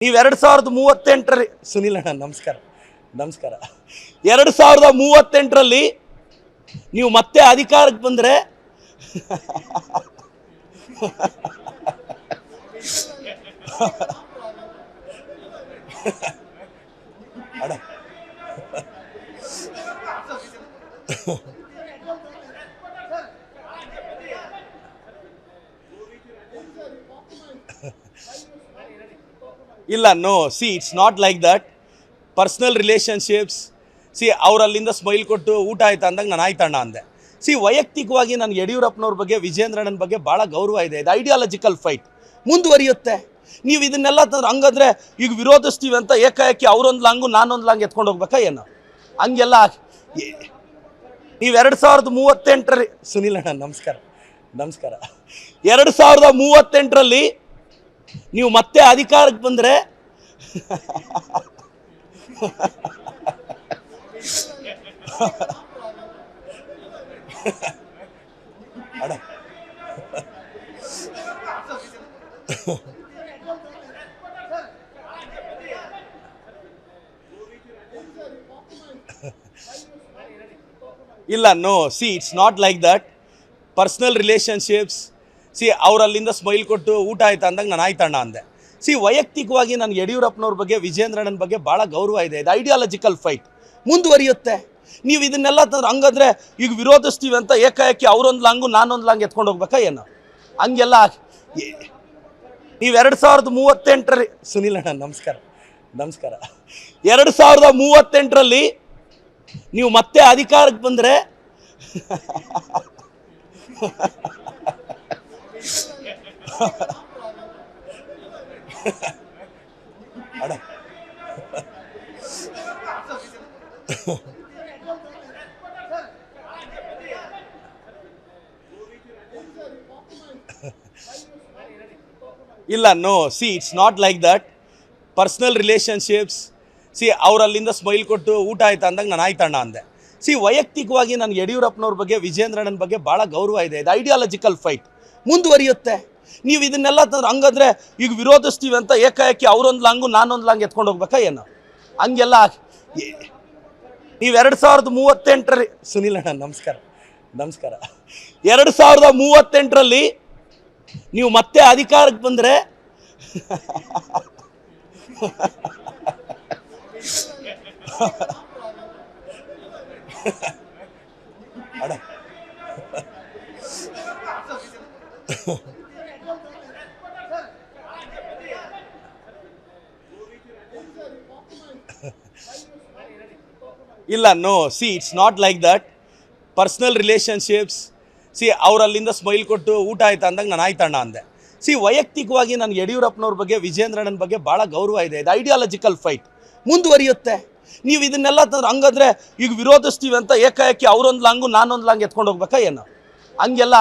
ನೀವು 2038ರಲ್ಲಿ ಸುನಿಲ್ ಅಣ್ಣ ನಮಸ್ಕಾರ ನಮಸ್ಕಾರ 2038ರಲ್ಲಿ ನೀವು ಮತ್ತೆ ಅಧಿಕಾರಕ್ಕೆ ಬಂದರೆ ಅಡ ಇಲ್ಲ no see it's not like that personal relationships see ಅವರಲ್ಲಿಂದ ಸ್ಮೈಲ್ ಕೊಟ್ಟು ಊಟ ಆಯ್ತಾ ಅಂದಾಗ ನಾನು ಆಯ್ತಣ್ಣ ಅಂದೆ ಸಿ ವೈಯಕ್ತಿಕವಾಗಿ ನನಗೆ ಯಡಿಯೂರಪ್ಪನವ್ರ ಬಗ್ಗೆ ವಿಜೇಂದ್ರಣ್ಣನ ಬಗ್ಗೆ ಭಾಳ ಗೌರವ ಇದೆ. ಇದು ಐಡಿಯಾಲಜಿಕಲ್ ಫೈಟ್ ಮುಂದುವರಿಯುತ್ತೆ. ನೀವು ಇದನ್ನೆಲ್ಲ ತಂದ್ರೆ ಹಂಗಂದ್ರೆ ಈಗ ವಿರೋಧಿಸ್ತೀವಿ ಅಂತ ಏಕಾಏಕಿ ಅವರೊಂದು ಲಾಂಗು ನಾನೊಂದು ಲಾಂಗ್ ಎತ್ಕೊಂಡು ಹೋಗ್ಬೇಕಾ ಏನು? ಹಂಗೆಲ್ಲ ನೀವು 2038ರಲ್ಲಿ ಸುನಿಲ್ ಅಣ್ಣ ನಮಸ್ಕಾರ ನಮಸ್ಕಾರ 2038ರಲ್ಲಿ ನೀವು ಮತ್ತೆ ಅಧಿಕಾರಕ್ಕೆ ಬಂದರೆ ಅಡ ಇಲ್ಲ no see it's not like that personal relationships see ಅವರಲ್ಲಿಂದ ಸ್ಮೈಲ್ ಕೊಟ್ಟು ಊಟ ಆಯ್ತಾ ಅಂದಾಗ ನಾನು ಆಯ್ತಣ್ಣ ಅಂದೆ ಸಿ ವೈಯಕ್ತಿಕವಾಗಿ ನನಗೆ ಯಡಿಯೂರಪ್ಪನವ್ರ ಬಗ್ಗೆ ವಿಜೇಂದ್ರಣ್ಣನ ಬಗ್ಗೆ ಭಾಳ ಗೌರವ ಇದೆ. ಇದು ಐಡಿಯಾಲಜಿಕಲ್ ಫೈಟ್ ಮುಂದುವರಿಯುತ್ತೆ. ನೀವು ಇದನ್ನೆಲ್ಲ ತಂದ್ರೆ ಹಂಗಂದ್ರೆ ಈಗ ವಿರೋಧಿಸ್ತೀವಿ ಅಂತ ಏಕಾಏಕಿ ಅವರೊಂದು ಲಾಂಗು ನಾನೊಂದು ಲಾಂಗ್ ಎತ್ಕೊಂಡು ಹೋಗ್ಬೇಕಾ ಏನು? ಹಂಗೆಲ್ಲ ನೀವು 2038ರಲ್ಲಿ ಸುನಿಲ್ ಅಣ್ಣ ನಮಸ್ಕಾರ ನಮಸ್ಕಾರ 2038ರಲ್ಲಿ ನೀವು ಮತ್ತೆ ಅಧಿಕಾರಕ್ಕೆ ಬಂದರೆ ಅಡ ಇಲ್ಲ no see it's not like that personal relationships see ಅವರಲ್ಲಿಂದ ಸ್ಮೈಲ್ ಕೊಟ್ಟು ಊಟ ಆಯ್ತಾ ಅಂದಾಗ ನಾನು ಆಯ್ತಣ್ಣ ಅಂದೆ ಸಿ ವೈಯಕ್ತಿಕವಾಗಿ ನನಗೆ ಯಡಿಯೂರಪ್ಪನವ್ರ ಬಗ್ಗೆ ವಿಜೇಂದ್ರಣ್ಣನ ಬಗ್ಗೆ ಭಾಳ ಗೌರವ ಇದೆ. ಇದು ಐಡಿಯಾಲಜಿಕಲ್ ಫೈಟ್ ಮುಂದುವರಿಯುತ್ತೆ. ನೀವು ಇದನ್ನೆಲ್ಲ ತಂದ್ರೆ ಹಂಗಂದ್ರೆ ಈಗ ವಿರೋಧಿಸ್ತೀವಿ ಅಂತ ಏಕಾಏಕಿ ಅವರೊಂದು ಲಾಂಗು ನಾನೊಂದು ಲಾಂಗ್ ಎತ್ಕೊಂಡು ಹೋಗ್ಬೇಕಾ ಏನು? ಹಂಗೆಲ್ಲ ನೀವು 2038ರಲ್ಲಿ ಸುನಿಲ್ ಅಣ್ಣ ನಮಸ್ಕಾರ ನಮಸ್ಕಾರ 2038ರಲ್ಲಿ ನೀವು ಮತ್ತೆ ಅಧಿಕಾರಕ್ಕೆ ಬಂದರೆ ಅಡ ಇಲ್ಲ no see it's not like that personal relationships see ಅವರಲ್ಲಿಂದ ಸ್ಮೈಲ್ ಕೊಟ್ಟು ಊಟ ಆಯ್ತಾ ಅಂದಾಗ ನಾನು ಆಯ್ತಣ್ಣ ಅಂದೆ ಸಿ ವೈಯಕ್ತಿಕವಾಗಿ ನನಗೆ ಯಡಿಯೂರಪ್ಪನವ್ರ ಬಗ್ಗೆ ವಿಜೇಂದ್ರಣ್ಣನ ಬಗ್ಗೆ ಭಾಳ ಗೌರವ ಇದೆ. ಇದು ಐಡಿಯಾಲಜಿಕಲ್ ಫೈಟ್ ಮುಂದುವರಿಯುತ್ತೆ. ನೀವು ಇದನ್ನೆಲ್ಲ ತಂದ್ರೆ ಹಂಗಂದ್ರೆ ಈಗ ವಿರೋಧಿಸ್ತೀವಿ ಅಂತ ಏಕಾಏಕಿ ಅವರೊಂದು ಲಾಂಗು ನಾನೊಂದು ಲಾಂಗ್ ಎತ್ಕೊಂಡು ಹೋಗ್ಬೇಕಾ ಏನು? ಹಂಗೆಲ್ಲ